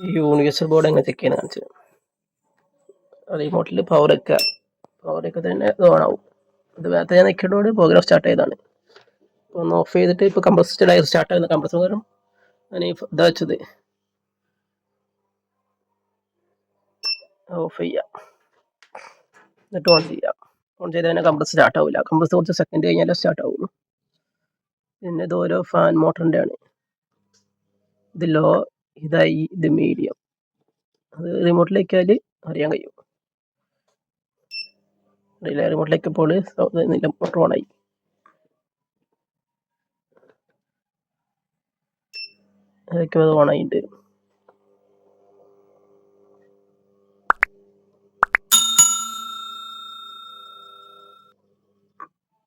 ഈ universal board എങ്ങനെ check ചെയ്യാൻ കാണിച്ചത്. റിമോട്ടിൽ പവറൊക്കെ തന്നെ ഇത് ഓണാവും. ഇത് നേരത്തെ ഞാൻ നിൽക്കേണ്ടോട് പ്രോഗ്രാം സ്റ്റാർട്ട് ചെയ്തതാണ്. ഇപ്പോൾ ഒന്ന് ഓഫ് ചെയ്തിട്ട് ഇപ്പോൾ കംപ്രസ്ഡ് ഡയർ സ്റ്റാർട്ട് ആകുന്ന കംപ്രസർ പകരം ഞാൻ ഇതാ വെച്ചത് ഓഫ് ചെയ്യാം, എന്നിട്ട് ഓൺ ചെയ്യാം. ഓൺ ചെയ്താൽ തന്നെ കംപ്രസ് സ്റ്റാർട്ട് ആവില്ല. കംപ്രസ് കുറച്ച് സെക്കൻഡ് കഴിഞ്ഞാലേ സ്റ്റാർട്ട് ആവുള്ളൂ. പിന്നെ ഇത് ഓരോ ഫാൻ മോട്ടറിൻ്റെ ആണ്. ഇത് ലോ, ഇതായി, ഇത് മീഡിയം. അത് റിമോട്ടിലേക്കാൽ അറിയാൻ കഴിയും. റിമോട്ടിലേക്ക് ഇപ്പോൾ മോട്ടർ ഓണായി. അതൊക്കെ അത് ഓണായിട്ട്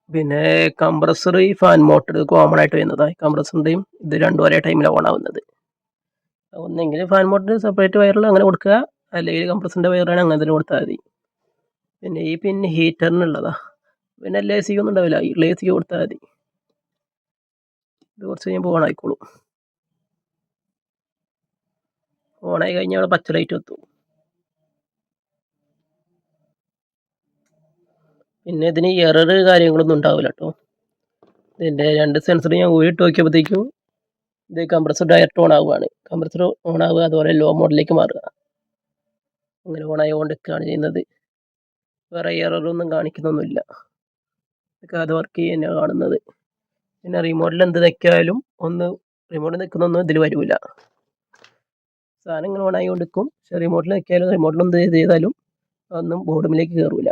പിന്നെ കംപ്രസർ ഈ ഫാൻ മോട്ടർ കോമൺ ആയിട്ട് വരുന്നതാണ്. കംപ്രസറിൻ്റെയും ഇത് രണ്ടും ഒരേ ടൈമിലാണ് ഓൺ ആവുന്നത്. ഒന്നെങ്കിൽ ഫാൻ മോട്ടർ സെപ്പറേറ്റ് വയറിൽ അങ്ങനെ കൊടുക്കുക, അല്ലെങ്കിൽ കംപ്രസറിൻ്റെ വയറാണ് അങ്ങനെ തന്നെ കൊടുത്താൽ മതി. പിന്നെ ഈ പിന്നെ ഹീറ്ററിനുള്ളതാ. പിന്നെ എല്ലാ എ സിക്ക് ഒന്നും ഉണ്ടാവില്ല, ഈ എ സിക്ക് കൊടുത്താൽ മതി. ഇത് കുറച്ച് കഴിയുമ്പോൾ ഓൺ ആയിക്കോളും. ഓണായി കഴിഞ്ഞാൽ അവിടെ പച്ച ലൈറ്റ് എത്തും. പിന്നെ ഇതിന് എറർ കാര്യങ്ങളൊന്നും ഉണ്ടാവില്ല കേട്ടോ. ഇതിൻ്റെ 2 സെൻസർ ഞാൻ ഊരിട്ട് നോക്കിയപ്പോഴത്തേക്കും ഇത് കംപ്രസർ ഡയറക്റ്റ് ഓൺ ആവുകയാണ്. കംപ്രസർ ഓൺ ആവുക, അതുപോലെ ലോ മോഡിലേക്ക് മാറുക. അങ്ങനെ ഓൺ ആയിക്കൊണ്ടിരിക്കുകയാണ് ചെയ്യുന്നത്. വേറെ എററൊന്നും കാണിക്കുന്നൊന്നുമില്ല. ഇതൊക്കെ അത് വർക്ക് ചെയ്യുന്നതാണ് കാണുന്നത്. പിന്നെ റിമോട്ടിൽ എന്ത് നിൽക്കാലും റിമോട്ടിൽ നിൽക്കുന്നൊന്നും ഇതിൽ വരില്ല. സാധനം ഇങ്ങനെ ഓൺ ആയിക്കൊണ്ടിരിക്കും. പക്ഷേ റിമോട്ടിൽ നിൽക്കാലും റിമോട്ടിൽ എന്ത് ചെയ്താലും അതൊന്നും ബോർഡിലേക്ക് കയറില്ല.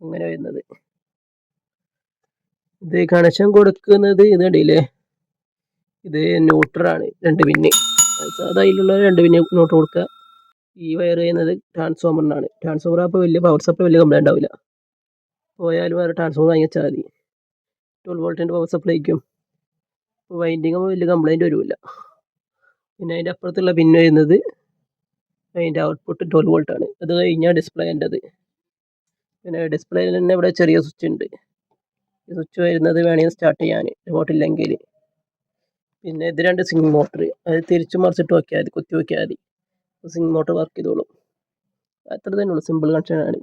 അങ്ങനെ വരുന്നത്. ഇത് കണക്ഷൻ കൊടുക്കുന്നത് ഇത് കണ്ടില്ലേ, ഇത് ന്യൂട്രലാണ്. 2 പിന്ന് സാധാ അതിലുള്ള 2 പിന്ന് ന്യൂട്രൽ കൊടുക്കുക. ഈ വയർ ചെയ്യുന്നത് ട്രാൻസ്ഫോമറിനാണ്. ട്രാൻസ്ഫോമർ അപ്പോൾ വലിയ പവർ സപ്ലൈ വലിയ കംപ്ലൈൻറ്റ് ഉണ്ടാവില്ല. പോയാലും വേറെ ട്രാൻസ്ഫോമർ വാങ്ങി വെച്ചാൽ മതി. 12 വോൾട്ടിൻ്റെ പവർ സപ്ലൈക്കും വൈൻഡിങ് വലിയ കംപ്ലൈൻറ്റ് വരില്ല. പിന്നെ അതിൻ്റെ അപ്പുറത്തുള്ള പിന്ന് വരുന്നത് അതിൻ്റെ ഔട്ട്പുട്ട് 12 വോൾട്ടാണ്. അത് കഴിഞ്ഞാൽ ഡിസ്പ്ലേൻ്റെത്. പിന്നെ ഡിസ്പ്ലേയിൽ തന്നെ ഇവിടെ ചെറിയ സ്വിച്ച് ഉണ്ട്. ഈ സ്വിച്ച് വരുന്നത് വേണമെങ്കിൽ സ്റ്റാർട്ട് ചെയ്യാൻ റിമോട്ടില്ലെങ്കിൽ. പിന്നെ ഇത് 2 സ്വിംഗ് മോട്ടർ, അത് തിരിച്ചു മറിച്ചിട്ട് നോക്കിയാൽ മതി, കുത്തി നോക്കിയാൽ മതി. സ്വിംഗ് മോട്ടർ വർക്ക് ചെയ്തോളും. അത്ര തന്നെ ഉള്ളൂ, സിമ്പിൾ കണക്ഷനാണ്.